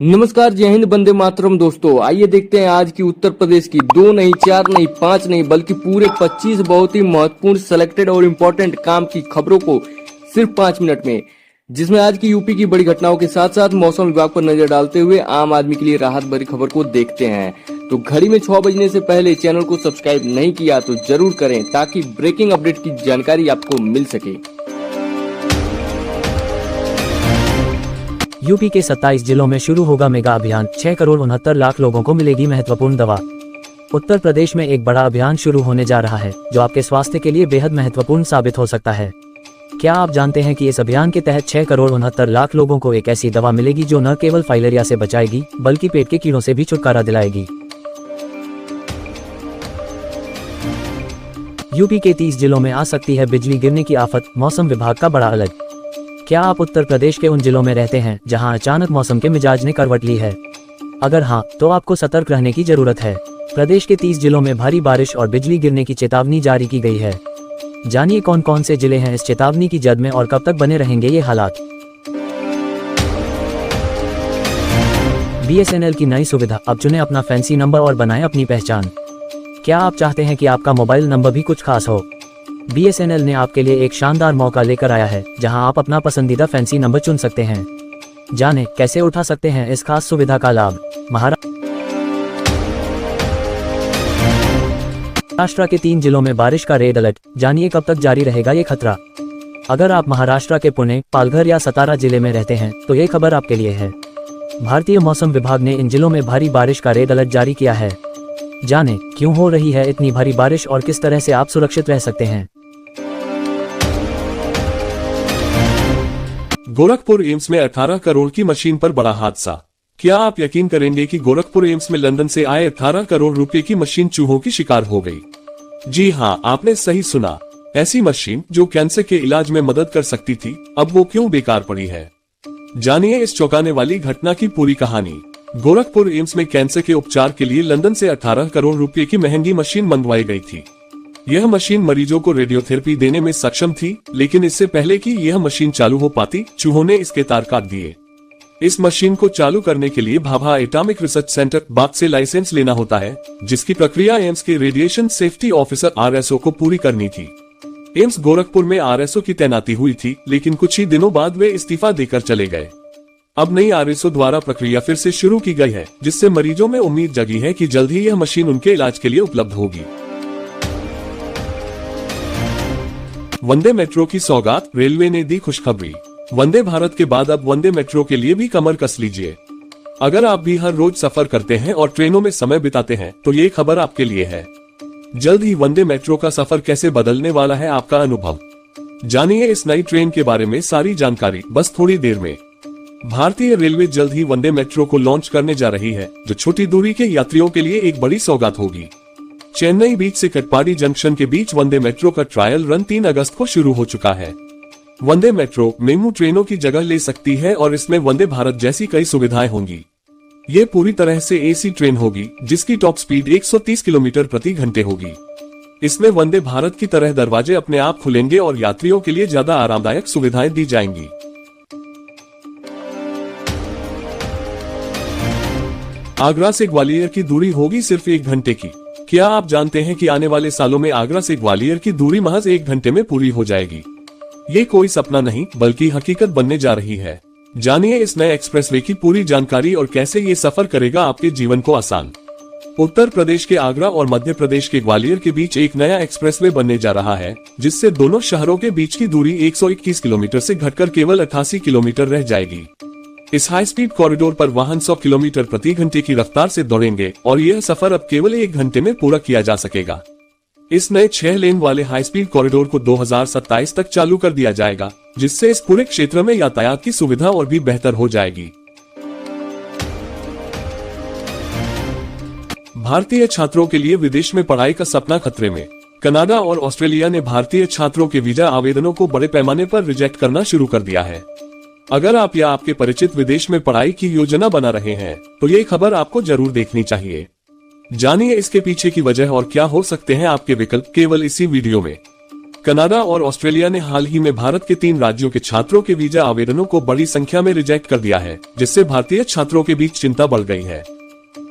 नमस्कार, जय हिंद, वंदे मातरम। दोस्तों आइए देखते हैं आज की उत्तर प्रदेश की 2 नहीं, 4 नहीं, 5 नहीं बल्कि पूरे 25 बहुत ही महत्वपूर्ण सेलेक्टेड और इम्पोर्टेंट काम की खबरों को सिर्फ 5 मिनट में, जिसमें आज की यूपी की बड़ी घटनाओं के साथ साथ मौसम विभाग पर नजर डालते हुए आम आदमी के लिए राहत भरी खबर को देखते हैं। तो घड़ी में 6 बजने से पहले चैनल को सब्सक्राइब नहीं किया तो जरूर करें ताकि ब्रेकिंग अपडेट की जानकारी आपको मिल सके। यूपी के 27 जिलों में शुरू होगा मेगा अभियान, 6 करोड़ 69 लाख लोगों को मिलेगी महत्वपूर्ण दवा। उत्तर प्रदेश में एक बड़ा अभियान शुरू होने जा रहा है जो आपके स्वास्थ्य के लिए बेहद महत्वपूर्ण साबित हो सकता है। क्या आप जानते हैं कि इस अभियान के तहत 6 करोड़ 69 लाख लोगों को एक ऐसी दवा मिलेगी जो न केवल फाइलेरिया से बचाएगी बल्कि पेट के कीड़ों से भी छुटकारा दिलाएगी। यूपी के 30 जिलों में आ सकती है बिजली गिरने की आफत, मौसम विभाग का बड़ा अलर्ट। क्या आप उत्तर प्रदेश के उन जिलों में रहते हैं जहां अचानक मौसम के मिजाज ने करवट ली है? अगर हाँ, तो आपको सतर्क रहने की जरूरत है। प्रदेश के 30 जिलों में भारी बारिश और बिजली गिरने की चेतावनी जारी की गई है। जानिए कौन कौन से जिले हैं इस चेतावनी की जद में और कब तक बने रहेंगे ये हालात। BSNL की नई सुविधा, अब चुनें अपना फैंसी नंबर और बनाएं अपनी पहचान। क्या आप चाहते हैं कि आपका मोबाइल नंबर भी कुछ खास हो? BSNL ने आपके लिए एक शानदार मौका लेकर आया है जहां आप अपना पसंदीदा फैंसी नंबर चुन सकते हैं। जानें कैसे उठा सकते हैं इस खास सुविधा का लाभ। महाराष्ट्र के 3 जिलों में बारिश का रेड अलर्ट, जानिए कब तक जारी रहेगा ये खतरा। अगर आप महाराष्ट्र के पुणे, पालघर या सतारा जिले में रहते हैं तो ये खबर आपके लिए है। भारतीय मौसम विभाग ने इन जिलों में भारी बारिश का रेड अलर्ट जारी किया है। जानें क्यों हो रही है इतनी भारी बारिश और किस तरह से आप सुरक्षित रह सकते हैं। गोरखपुर एम्स में 18 करोड़ की मशीन पर बड़ा हादसा। क्या आप यकीन करेंगे कि गोरखपुर एम्स में लंदन से आए 18 करोड़ रुपए की मशीन चूहों की शिकार हो गई। जी हाँ, आपने सही सुना। ऐसी मशीन जो कैंसर के इलाज में मदद कर सकती थी, अब वो क्यों बेकार पड़ी है। जानिए इस चौंकाने वाली घटना की पूरी कहानी। गोरखपुर एम्स में कैंसर के उपचार के लिए लंदन से 18 करोड़ रुपए की महंगी मशीन मंगवाई गई थी। यह मशीन मरीजों को रेडियोथेरेपी देने में सक्षम थी, लेकिन इससे पहले कि यह मशीन चालू हो पाती, चूहों ने इसके तार काट दिए। इस मशीन को चालू करने के लिए भाभा एटॉमिक रिसर्च सेंटर बाग से लाइसेंस लेना होता है, जिसकी प्रक्रिया एम्स के रेडिएशन सेफ्टी ऑफिसर RSO को पूरी करनी थी। एम्स गोरखपुर में RSO की तैनाती हुई थी, लेकिन कुछ ही दिनों बाद वे इस्तीफा देकर चले गए। अब नई RSO द्वारा प्रक्रिया फिर से शुरू की गई है, जिससे मरीजों में उम्मीद जगी है कि जल्द ही यह मशीन उनके इलाज के लिए उपलब्ध होगी। वंदे मेट्रो की सौगात, रेलवे ने दी खुशखबरी। वंदे भारत के बाद अब वंदे मेट्रो के लिए भी कमर कस लीजिए। अगर आप भी हर रोज सफर करते हैं और ट्रेनों में समय बिताते हैं तो ये खबर आपके लिए है। जल्द ही वंदे मेट्रो का सफर कैसे बदलने वाला है आपका अनुभव। जानिए इस नई ट्रेन के बारे में सारी जानकारी बस थोड़ी देर में। भारतीय रेलवे जल्द ही वंदे मेट्रो को लॉन्च करने जा रही है, जो छोटी दूरी के यात्रियों के लिए एक बड़ी सौगात होगी। चेन्नई बीच से कटपाडी जंक्शन के बीच वंदे मेट्रो का ट्रायल रन 3 अगस्त को शुरू हो चुका है। वंदे मेट्रो मेमू ट्रेनों की जगह ले सकती है और इसमें वंदे भारत जैसी कई सुविधाएं होंगी। ये पूरी तरह से AC ट्रेन होगी, जिसकी टॉप स्पीड 130 किलोमीटर प्रति घंटे होगी। इसमें वंदे भारत की तरह दरवाजे अपने आप खुलेंगे और यात्रियों के लिए ज्यादा आरामदायक सुविधाएं दी जाएंगी। आगरा से ग्वालियर की दूरी होगी सिर्फ 1 घंटे की। क्या आप जानते हैं कि आने वाले सालों में आगरा से ग्वालियर की दूरी महज 1 घंटे में पूरी हो जाएगी। ये कोई सपना नहीं बल्कि हकीकत बनने जा रही है। जानिए इस नए एक्सप्रेसवे की पूरी जानकारी और कैसे ये सफर करेगा आपके जीवन को आसान। उत्तर प्रदेश के आगरा और मध्य प्रदेश के ग्वालियर के बीच एक नया एक्सप्रेसवे बनने जा रहा है, जिससे दोनों शहरों के बीच की दूरी 121 किलोमीटर से घटकर केवल 88 किलोमीटर रह जाएगी। इस हाई स्पीड कॉरिडोर पर वाहन 100 किलोमीटर प्रति घंटे की रफ्तार से दौड़ेंगे और यह सफर अब केवल 1 घंटे में पूरा किया जा सकेगा। इस नए 6 लेन वाले हाई स्पीड कॉरिडोर को 2027 तक चालू कर दिया जाएगा, जिससे इस पूरे क्षेत्र में यातायात की सुविधा और भी बेहतर हो जाएगी। भारतीय छात्रों के लिए विदेश में पढ़ाई का सपना खतरे में। कनाडा और ऑस्ट्रेलिया ने भारतीय छात्रों के वीजा आवेदनों को बड़े पैमाने पर रिजेक्ट करना शुरू कर दिया है। अगर आप या आपके परिचित विदेश में पढ़ाई की योजना बना रहे हैं तो ये खबर आपको जरूर देखनी चाहिए। जानिए इसके पीछे की वजह और क्या हो सकते हैं आपके विकल्प केवल इसी वीडियो में। कनाडा और ऑस्ट्रेलिया ने हाल ही में भारत के 3 राज्यों के छात्रों के वीजा आवेदनों को बड़ी संख्या में रिजेक्ट कर दिया है, जिससे भारतीय छात्रों के बीच चिंता बढ़ गई है।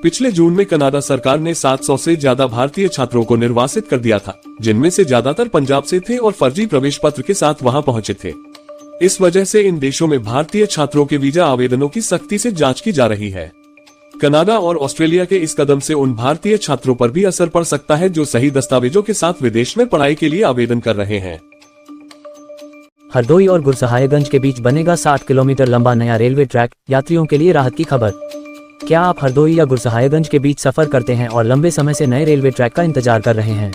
पिछले जून में कनाडा सरकार ने 700 से ज्यादा भारतीय छात्रों को निर्वासित कर दिया था, जिनमें से ज्यादातर पंजाब से थे और फर्जी प्रवेश पत्र के साथ वहां पहुंचे थे। इस वजह से इन देशों में भारतीय छात्रों के वीजा आवेदनों की सख्ती से जांच की जा रही है। कनाडा और ऑस्ट्रेलिया के इस कदम से उन भारतीय छात्रों पर भी असर पड़ सकता है जो सही दस्तावेजों के साथ विदेश में पढ़ाई के लिए आवेदन कर रहे हैं। हरदोई और गुरसहायगंज के बीच बनेगा 60 किलोमीटर लंबा नया रेलवे ट्रैक, यात्रियों के लिए राहत की खबर। क्या आप हरदोई या गुरसहायगंज के बीच सफर करते हैं और लंबे समय से नए रेलवे ट्रैक का इंतजार कर रहे हैं?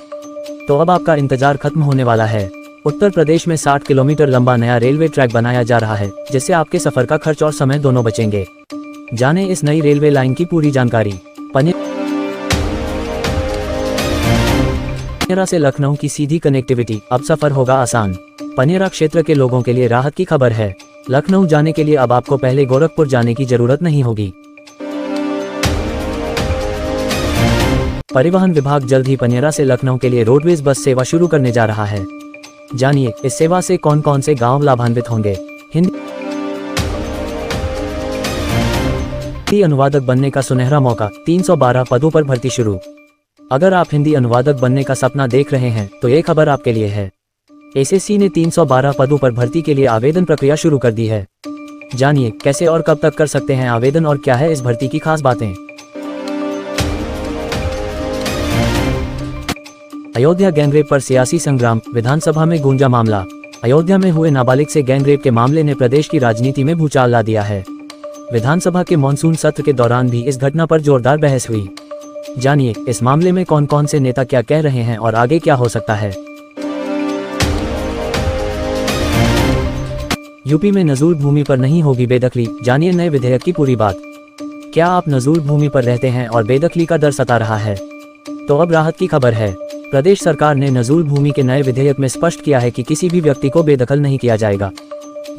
तो अब आपका इंतजार खत्म होने वाला है। उत्तर प्रदेश में 60 किलोमीटर लंबा नया रेलवे ट्रैक बनाया जा रहा है, जिससे आपके सफर का खर्च और समय दोनों बचेंगे। जाने इस नई रेलवे लाइन की पूरी जानकारी। पनेरा से लखनऊ की सीधी कनेक्टिविटी, अब सफर होगा आसान। पनेरा क्षेत्र के लोगों के लिए राहत की खबर है। लखनऊ जाने के लिए अब आपको पहले गोरखपुर जाने की जरूरत नहीं होगी। परिवहन विभाग जल्द ही पनेरा से लखनऊ के लिए रोडवेज बस सेवा शुरू करने जा रहा है। जानिए इस सेवा से कौन कौन से गांव लाभान्वित होंगे। हिंदी अनुवादक बनने का सुनहरा मौका, 312 पदों पर भर्ती शुरू। अगर आप हिंदी अनुवादक बनने का सपना देख रहे हैं तो ये खबर आपके लिए है। एसएससी ने 312 पदों पर भर्ती के लिए आवेदन प्रक्रिया शुरू कर दी है। जानिए कैसे और कब तक कर सकते हैं आवेदन और क्या है इस भर्ती की खास बातें। अयोध्या गैंगरेप पर सियासी संग्राम, विधानसभा में गूंजा मामला। अयोध्या में हुए नाबालिग से गैंगरेप के मामले ने प्रदेश की राजनीति में भूचाल ला दिया है। विधानसभा के मॉनसून सत्र के दौरान भी इस घटना पर जोरदार बहस हुई। जानिए इस मामले में कौन कौन से नेता क्या कह रहे हैं और आगे क्या हो सकता है। यूपी में नजूल भूमि पर नहीं होगी बेदखली, जानिए नए विधेयक की पूरी बात। क्या आप नजूल भूमि पर रहते हैं और बेदखली का डर सता रहा है? तो अब राहत की खबर है। प्रदेश सरकार ने नजूल भूमि के नए विधेयक में स्पष्ट किया है कि किसी भी व्यक्ति को बेदखल नहीं किया जाएगा।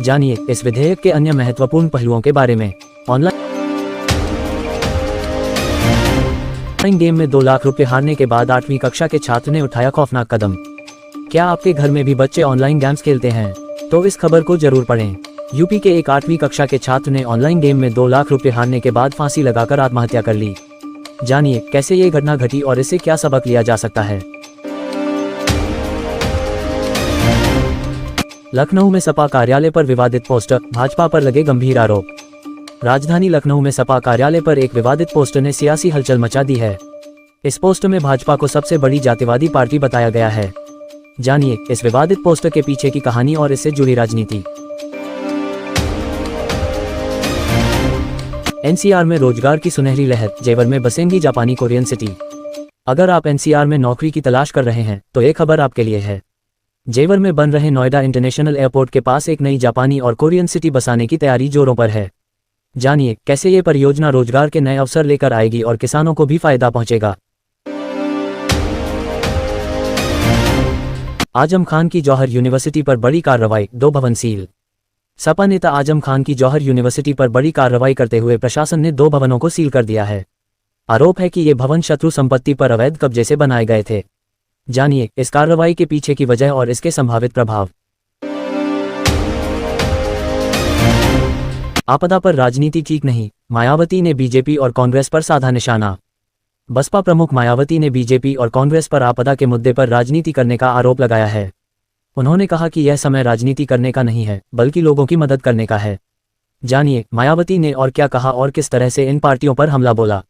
जानिए इस विधेयक के अन्य महत्वपूर्ण पहलुओं के बारे में। ऑनलाइन गेम में 2 लाख रुपए हारने के बाद 8वीं कक्षा के छात्र ने उठाया खौफनाक कदम। क्या आपके घर में भी बच्चे ऑनलाइन गेम्स खेलते हैं? तो इस खबर को जरूर पढ़ें। यूपी के एक 8वीं कक्षा के छात्र ने ऑनलाइन गेम में 2 लाख रुपए हारने के बाद फांसी लगाकर आत्महत्या कर ली। जानिए कैसे ये घटना घटी और इससे क्या सबक लिया जा सकता है। लखनऊ में सपा कार्यालय पर विवादित पोस्टर, भाजपा पर लगे गंभीर आरोप। राजधानी लखनऊ में सपा कार्यालय पर एक विवादित पोस्टर ने सियासी हलचल मचा दी है। इस पोस्टर में भाजपा को सबसे बड़ी जातिवादी पार्टी बताया गया है। जानिए इस विवादित पोस्टर के पीछे की कहानी और इससे जुड़ी राजनीति। एनसीआर में रोजगार की सुनहरी लहर, जेवर में बसेंगी जापानी कोरियन सिटी। अगर आप एनसीआर में नौकरी की तलाश कर रहे हैं तो ये खबर आपके लिए है। जेवर में बन रहे नोएडा इंटरनेशनल एयरपोर्ट के पास एक नई जापानी और कोरियन सिटी बसाने की तैयारी जोरों पर है। जानिए कैसे ये परियोजना रोजगार के नए अवसर लेकर आएगी और किसानों को भी फायदा पहुंचेगा। आजम खान की जौहर यूनिवर्सिटी पर बड़ी कार्रवाई, 2 भवन सील। सपा नेता आजम खान की जौहर यूनिवर्सिटी पर बड़ी कार्रवाई करते हुए प्रशासन ने 2 भवनों को सील कर दिया है। आरोप है कि ये भवन शत्रु संपत्ति पर अवैध कब्जे से बनाए गए थे। जानिए इस कार्रवाई के पीछे की वजह और इसके संभावित प्रभाव। आपदा पर राजनीति ठीक नहीं, मायावती ने बीजेपी और कांग्रेस पर साधा निशाना। बसपा प्रमुख मायावती ने बीजेपी और कांग्रेस पर आपदा के मुद्दे पर राजनीति करने का आरोप लगाया है। उन्होंने कहा कि यह समय राजनीति करने का नहीं है, बल्कि लोगों की मदद करने का है। जानिए मायावती ने और क्या कहा और किस तरह से इन पार्टियों पर हमला बोला।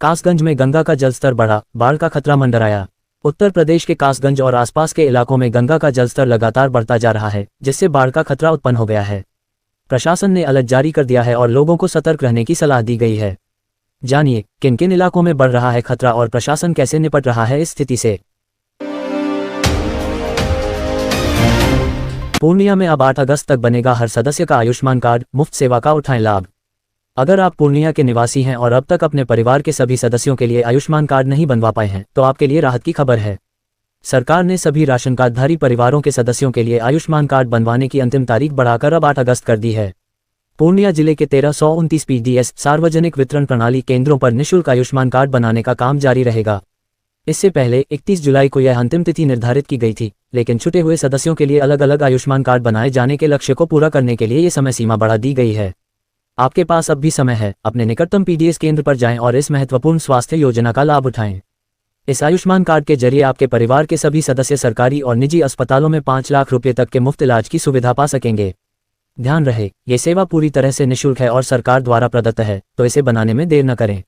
कासगंज में गंगा का जलस्तर बढ़ा, बाढ़ का खतरा मंडराया। उत्तर प्रदेश के कासगंज और आसपास के इलाकों में गंगा का जलस्तर लगातार बढ़ता जा रहा है, जिससे बाढ़ का खतरा उत्पन्न हो गया है। प्रशासन ने अलर्ट जारी कर दिया है और लोगों को सतर्क रहने की सलाह दी गई है। जानिए किन किन इलाकों में बढ़ रहा है खतरा और प्रशासन कैसे निपट रहा है इस स्थिति से। पूर्णिया में अब 8 अगस्त तक बनेगा हर सदस्य का आयुष्मान कार्ड, मुफ्त सेवा का उठाएं लाभ। अगर आप पूर्णिया के निवासी हैं और अब तक अपने परिवार के सभी सदस्यों के लिए आयुष्मान कार्ड नहीं बनवा पाए हैं तो आपके लिए राहत की खबर है। सरकार ने सभी राशन कार्डधारी परिवारों के सदस्यों के लिए आयुष्मान कार्ड बनवाने की अंतिम तारीख बढ़ाकर अब 8 अगस्त कर दी है। पूर्णिया जिले के 1329 पीडीएस सार्वजनिक वितरण प्रणाली केंद्रों पर निःशुल्क आयुष्मान कार्ड बनाने का काम जारी रहेगा। इससे पहले 31 जुलाई को यह अंतिम तिथि निर्धारित की गई थी, लेकिन छूटे हुए सदस्यों के लिए अलग अलग आयुष्मान कार्ड बनाए जाने के लक्ष्य को पूरा करने के लिए ये समय सीमा बढ़ा दी गई है। आपके पास अब भी समय है, अपने निकटतम पीडीएस केंद्र पर जाएं और इस महत्वपूर्ण स्वास्थ्य योजना का लाभ उठाएं। इस आयुष्मान कार्ड के जरिए आपके परिवार के सभी सदस्य सरकारी और निजी अस्पतालों में 5 लाख रुपए तक के मुफ्त इलाज की सुविधा पा सकेंगे। ध्यान रहे, ये सेवा पूरी तरह से निःशुल्क है और सरकार द्वारा प्रदत्त है, तो इसे बनाने में देर न करें।